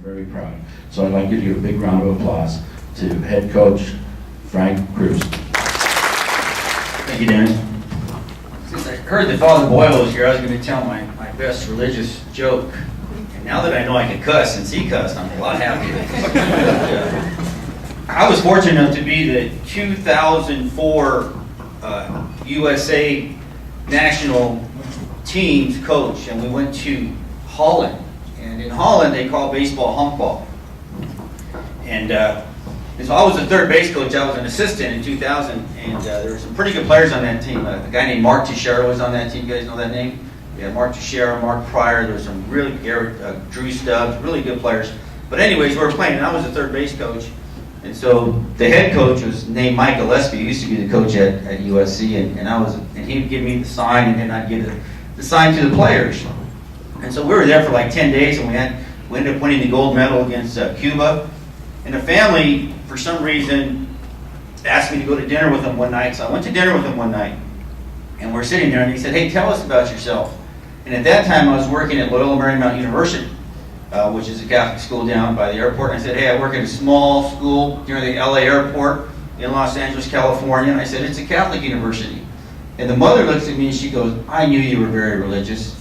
very proud. So I'd like you to give a big round of applause to head coach Frank Cruz. Thank you, Dennis. Since I heard that Father Boyle was here, I was going to tell my best religious joke. And now that I know I can cuss, since he cussed, I'm a lot happier. I was fortunate enough to be the 2004 USA national team's coach, and we went to Holland. And in Holland, they call baseball humpball. And so I was the third base coach. I was an assistant in 2000, and there were some pretty good players on that team. A guy named Mark Teixeira was on that team. You guys know that name? Yeah, Mark Teixeira, Mark Pryor. There was some really Drew Stubbs, really good players. But anyways, we were playing, and I was the third base coach. And so the head coach was named Mike Gillespie. He used to be the coach at USC, and he would give me the sign, and then I'd give the sign to the players. And so we were there for like 10 days, and we ended up winning the gold medal against Cuba. And the family, for some reason, asked me to go to dinner with them one night. So I went to dinner with them one night, and we're sitting there, and he said, "Hey, tell us about yourself." And at that time, I was working at Loyola Marymount University, which is a Catholic school down by the airport. And I said, "Hey, I work at a small school near the LA airport in Los Angeles, California." And I said, "It's a Catholic university." And the mother looks at me and she goes, "I knew you were very religious."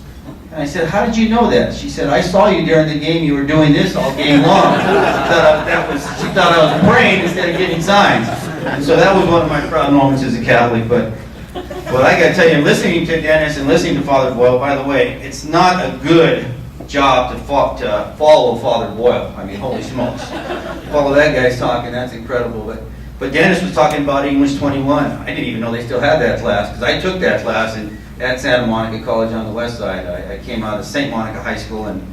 And I said, "How did you know that?" She said, "I saw you during the game. You were doing this all game long." She thought I was praying instead of giving signs. And so that was one of my proud moments as a Catholic. But I got to tell you, listening to Dennis and listening to Father Boyle, by the way, it's not a good job to follow Father Boyle. I mean, holy smokes. Follow that guy's talking, that's incredible. But Dennis was talking about English 21. I didn't even know they still had that class, because I took that class at Santa Monica College on the west side. I came out of St. Monica High School, and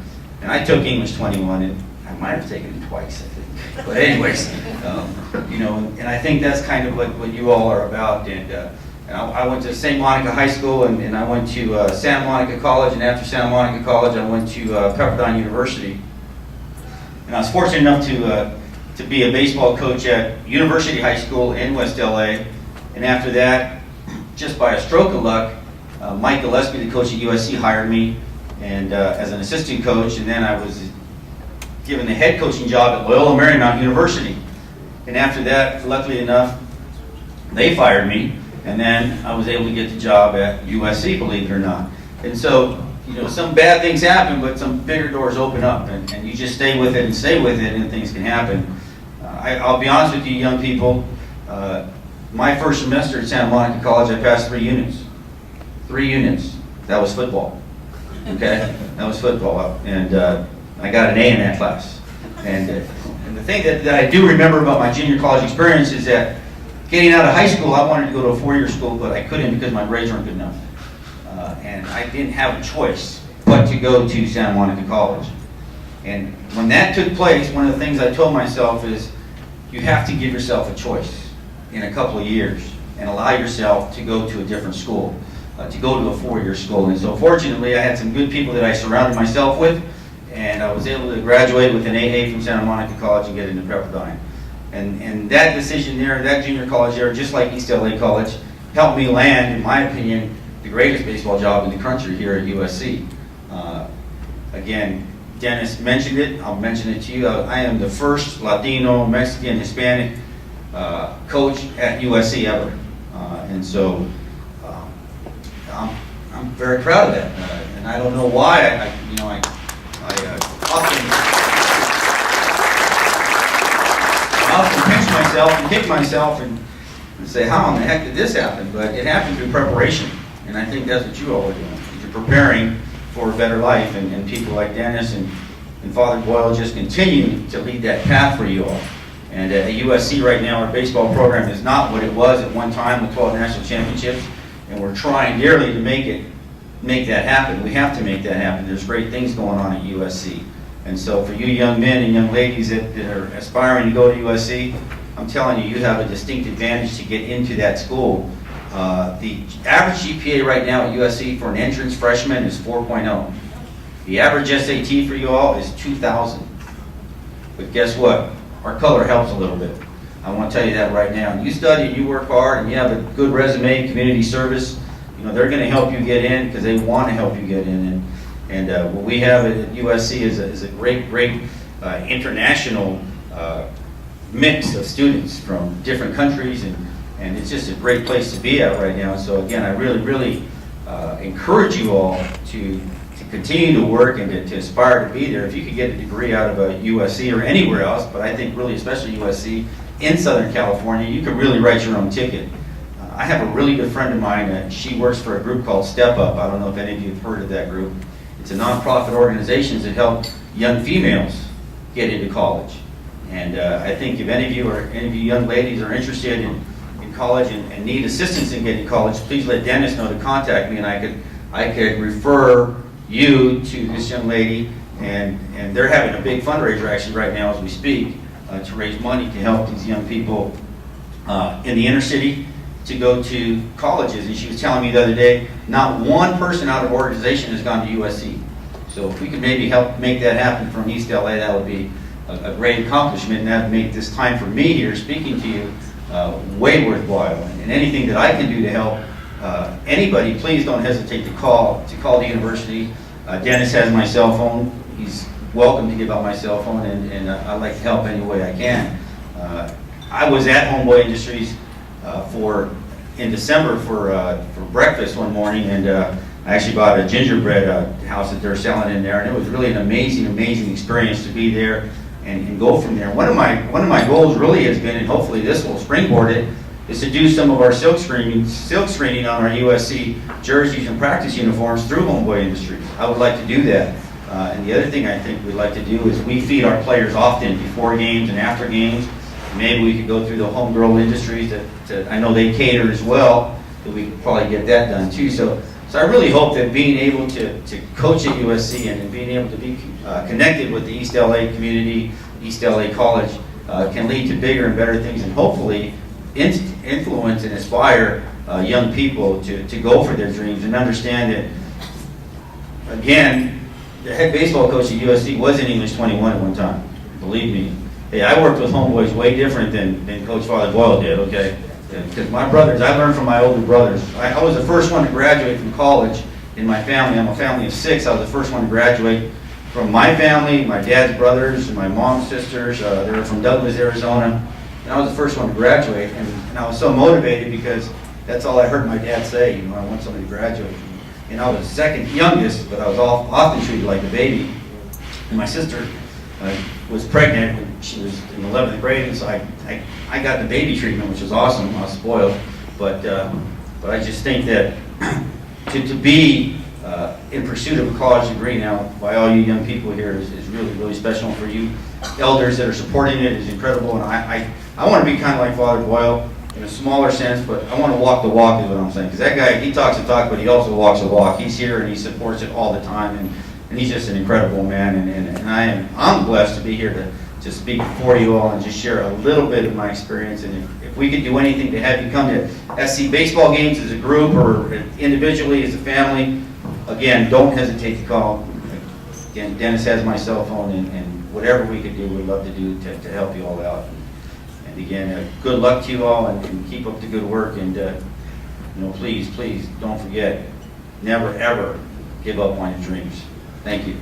I took English 21, and I might have taken it twice, I think. But anyways, and I think that's kind of what you all are about. And I went to St. Monica High School, and I went to Santa Monica College, and after Santa Monica College, I went to Pepperdine University. And I was fortunate enough to be a baseball coach at University High School in West LA. And after that, just by a stroke of luck, Mike Gillespie, the coach at USC, hired me and as an assistant coach, and then I was given the head coaching job at Loyola Marymount University. And after that, luckily enough, they fired me, and then I was able to get the job at USC, believe it or not. And so, some bad things happen, but some bigger doors open up, and you just stay with it, and things can happen. I'll be honest with you, young people, my first semester at Santa Monica College, I passed 3 units. 3 units. That was football. Okay? That was football. And I got an A in that class. And the thing that I do remember about my junior college experience is that getting out of high school, I wanted to go to a 4-year school, but I couldn't because my grades weren't good enough. And I didn't have a choice but to go to Santa Monica College. And when that took place, one of the things I told myself is, you have to give yourself a choice in a couple of years and allow yourself to go to a different school, to go to a 4-year school. And so fortunately, I had some good people that I surrounded myself with, and I was able to graduate with an AA from Santa Monica College and get into Pepperdine. And that decision there, that junior college there, just like East LA College, helped me land, in my opinion, the greatest baseball job in the country here at USC. Again, Dennis mentioned it, I'll mention it to you. I am the first Latino, Mexican, Hispanic coach at USC ever. And so I'm very proud of that. And I don't know why. I often pinch myself and kick myself and say, how in the heck did this happen? But it happened through preparation. And I think that's what you all are doing. You're preparing for a better life. And people like Dennis and Father Boyle just continue to lead that path for you all. And at USC right now, our baseball program is not what it was at one time with 12 national championships. And we're trying dearly to make that happen. We have to make that happen. There's great things going on at USC. And so for you young men and young ladies that are aspiring to go to USC, I'm telling you, you have a distinct advantage to get into that school. The average GPA right now at USC for an entrance freshman is 4.0. The average SAT for you all is 2,000. But guess what? Our color helps a little bit. I want to tell you that right now. And you study and you work hard and you have a good resume, community service, they're going to help you get in because they want to help you get in. And what we have at USC is a great international mix of students from different countries, and it's just a great place to be at right now. So again, I really encourage you all to continue to work and to aspire to be there. If you could get a degree out of a USC or anywhere else, but I think really especially USC in Southern California, you can really write your own ticket. I have a really good friend of mine, she works for a group called Step Up. I don't know if any of you have heard of that group. It's a nonprofit organization that help young females get into college. And I think if any of you young ladies are interested in college and need assistance in getting to college, please let Dennis know to contact me, and I could refer you to this young lady, and they're having a big fundraiser actually right now as we speak to raise money to help these young people in the inner city to go to colleges. And she was telling me the other day, not one person out of organization has gone to USC. So if we could maybe help make that happen from East LA, that would be a great accomplishment, and that would make this time for me here speaking to you way worthwhile. And anything that I can do to help anybody, please don't hesitate to call the university. Dennis has my cell phone. He's welcome to give out my cell phone, and I'd like to help any way I can. I was at Homeboy Industries in December for breakfast one morning, and I actually bought a gingerbread house that they're selling in there, and it was really an amazing experience to be there and go from there. One of my goals really has been, and hopefully this will springboard it, is to do some of our silk screening on our USC jerseys and practice uniforms through Homeboy Industries. I would like to do that. And the other thing I think we'd like to do is we feed our players often before games and after games. Maybe we could go through the homegirl industries that I know they cater as well, that we could probably get that done too. So I really hope that being able to coach at USC and being able to be connected with the East LA community, East LA College, can lead to bigger and better things, and hopefully influence and inspire young people to go for their dreams and understand that, again, the head baseball coach at USC was in English 21 at one time. Believe me. Hey, I worked with homeboys way different than Coach Father Boyle did, okay? Because my brothers, I learned from my older brothers. I was the first one to graduate from college in my family. I'm a family of 6. I was the first one to graduate from my family, my dad's brothers, and my mom's sisters. They were from Douglas, Arizona. And I was the first one to graduate. And I was so motivated because that's all I heard my dad say, you know, I want somebody to graduate. And I was the second youngest, but I was often treated like a baby. And my sister was pregnant when she was in 11th grade, and so I got the baby treatment, which was awesome. I was spoiled, but I just think that to be in pursuit of a college degree now by all you young people here is really special. For you elders that are supporting it is incredible, and I want to be kind of like Father Boyle in a smaller sense, but I want to walk the walk is what I'm saying, because that guy, he talks the talk, but he also walks the walk. He's here and he supports it all the time, and he's just an incredible man, and I'm blessed to be here to speak before you all and just share a little bit of my experience. And if we could do anything to have you come to SC baseball games as a group or individually as a family, again, don't hesitate to call. Again, Dennis has my cell phone, and whatever we could do, we'd love to do to help you all out. And again, good luck to you all, and keep up the good work, and please don't forget, never ever give up on your dreams. Thank you.